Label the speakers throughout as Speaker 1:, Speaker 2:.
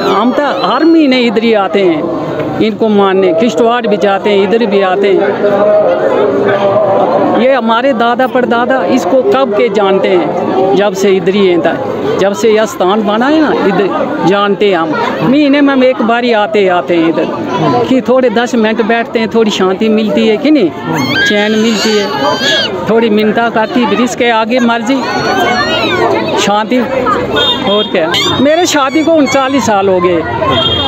Speaker 1: हम तो हर महीने इधर ही आते हैं इनको मानने, किश्तवाड़ भी जाते हैं, इधर भी आते हैं। ये हमारे दादा परदादा इसको कब के जानते हैं, जब से इधर ही है, जब से यह स्थान बना है ना, इधर जानते हैं हम। महीने में हम एक बार ही आते हैं इधर कि थोड़े 10 मिनट बैठते हैं, थोड़ी शांति मिलती है कि नहीं, चैन मिलती है, थोड़ी मिन्नता करती है, इसके आगे मर्जी शांति। और क्या, मेरे शादी को 39 साल हो गए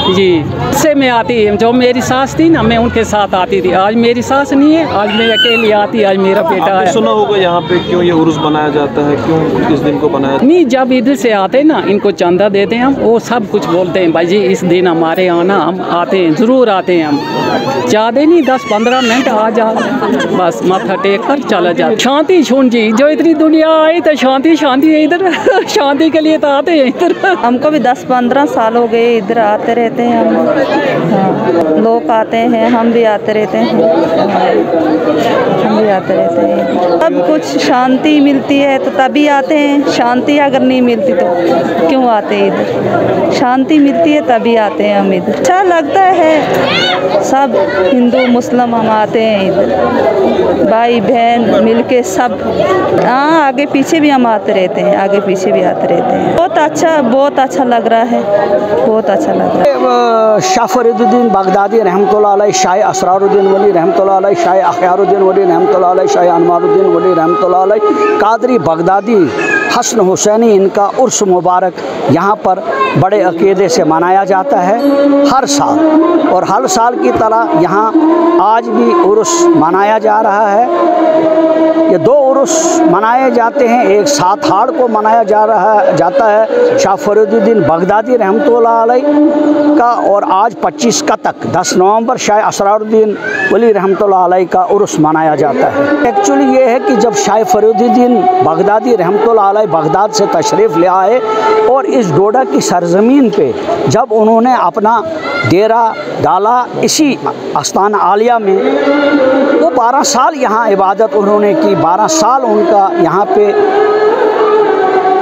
Speaker 1: जी। से मैं आती, जो मेरी सास थी ना, मैं उनके साथ आती थी। आज मेरी सास नहीं है, आज मैं अकेली आती, आज मेरा बेटा है।
Speaker 2: सुना होगा यहाँ पे क्यों ये उर्स बनाया जाता है, क्यों इस दिन को बनाया?
Speaker 1: नहीं, जब इधर से आते हैं ना, इनको चंदा देते हैं हम, वो सब कुछ बोलते हैं भाई जी इस दिन हमारे यहाँ ना हम आते हैं, ज़रूर आते हैं हम। ज़्यादा नहीं, 10-15 मिनट आ जा, बस माथा टेक कर चला जाता। शांति छून जी, जो इतनी दुनिया आई तो शांति है इधर। शांति के लिए तो आते हैं इधर।
Speaker 3: हमको भी 10-15 साल हो गए, इधर आते रहते हैं हम। हाँ, लोग आते हैं, हम भी आते रहते हैं, हम भी आते रहते हैं। सब कुछ शांति मिलती है तो तभी आते हैं, शांति अगर नहीं मिलती तो क्यों आते हैं इधर? शांति मिलती है तभी आते हैं हम इधर। अच्छा लगता है, सब हिंदू मुस्लिम हम आते हैं इधर, भाई बहन मिलके सब। हाँ, आगे पीछे भी हम आते रहते हैं, आगे पीछे भी आते रहते हैं। बहुत अच्छा लग रहा है, बहुत अच्छा लग रहा है।
Speaker 4: शाह फरीदुद्दीन बगदादी रहमतुल्लाह अलैह, शाह असरारुद्दीन वली रहमतुल्लाह अलैह, शाह अख्यारुद्दीन वली रहमतुल्लाह अलैह, शाह अनवारुद्दीन वली रहमतुल्लाह अलैह, कादरी बगदादी हसन हुसैनी, इनका उर्स मुबारक यहाँ पर बड़े अकीदे से मनाया जाता है हर साल। और हर साल की तरह यहाँ आज भी उर्स मनाया जा रहा है। ये 2 उर्स मनाए जाते हैं, एक 7 हाड़ को मनाया जाता है शाह फरीदुद्दीन बगदादी रहमतुल्लाह अलैह का, और आज 25 का तक 10 नवंबर शाह असरारुद्दीन वली रहमतुल्लाह अलैह का उर्स मनाया जाता है। एक्चुअली ये है कि जब शाह फरीदुद्दीन बगदादी रहमतुल्लाह अलैह बगदाद से तशरीफ़ ले आए और इस डोडा की सरज़मीन पे जब उन्होंने अपना डेरा डाला इसी आस्थान आलिया में, वो 12 साल यहाँ इबादत उन्होंने की। 12 साल उनका यहाँ पे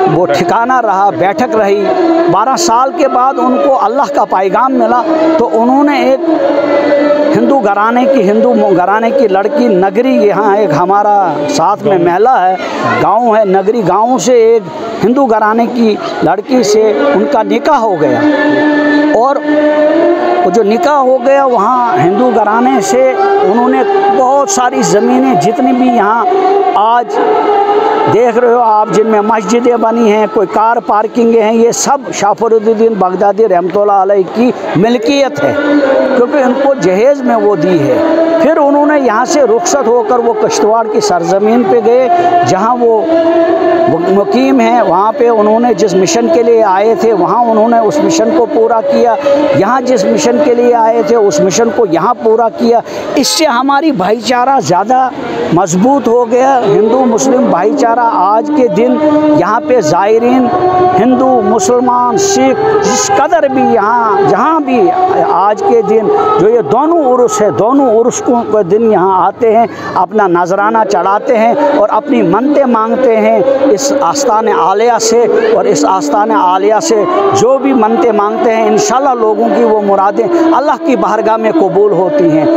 Speaker 4: वो ठिकाना रहा, बैठक रही। 12 साल के बाद उनको अल्लाह का पैगाम मिला, तो उन्होंने एक हिंदू घराने की लड़की, नगरी, यहाँ एक हमारा साथ में महला है, गांव है नगरी, गांव से एक हिंदू घराने की लड़की से उनका निकाह हो गया। और वो जो निकाह हो गया वहाँ हिंदू घराने से उन्होंने बहुत सारी ज़मीनें, जितनी भी यहाँ आज देख रहे हो आप, जिनमें मस्जिदें बनी हैं, कोई कार पार्किंग हैं, ये सब शाह फरीदुद्दीन बगदादी रहमतुल्लाह अलैह की मिल्कियत है, क्योंकि उनको जहेज़ में वो दी है। फिर उन्होंने यहाँ से रुखसत होकर वो किश्तवाड़ की सरज़मीन पे गए, जहाँ वो मुकीम हैं। वहाँ पे उन्होंने जिस मिशन के लिए आए थे वहाँ उन्होंने उस मिशन को पूरा किया, यहाँ जिस मिशन के लिए आए थे उस मिशन को यहाँ पूरा किया। इससे हमारी भाईचारा ज़्यादा मजबूत हो गया। हिंदू मुस्लिम भाईचारा आज के दिन यहाँ पे ज़ायरीन हिंदू मुसलमान सिख जिस कदर भी यहाँ जहाँ भी आज के दिन जो ये दोनों उर्स है, दोनों उर्स को दिन यहाँ आते हैं, अपना नजराना चढ़ाते हैं और अपनी मन्नतें मांगते हैं इस आस्थान आलिया से। और इस आस्थान आलिया से जो भी मन्नतें मांगते हैं इंशाल्लाह लोगों की वो मुरादें अल्लाह की बारगाह में कबूल होती हैं।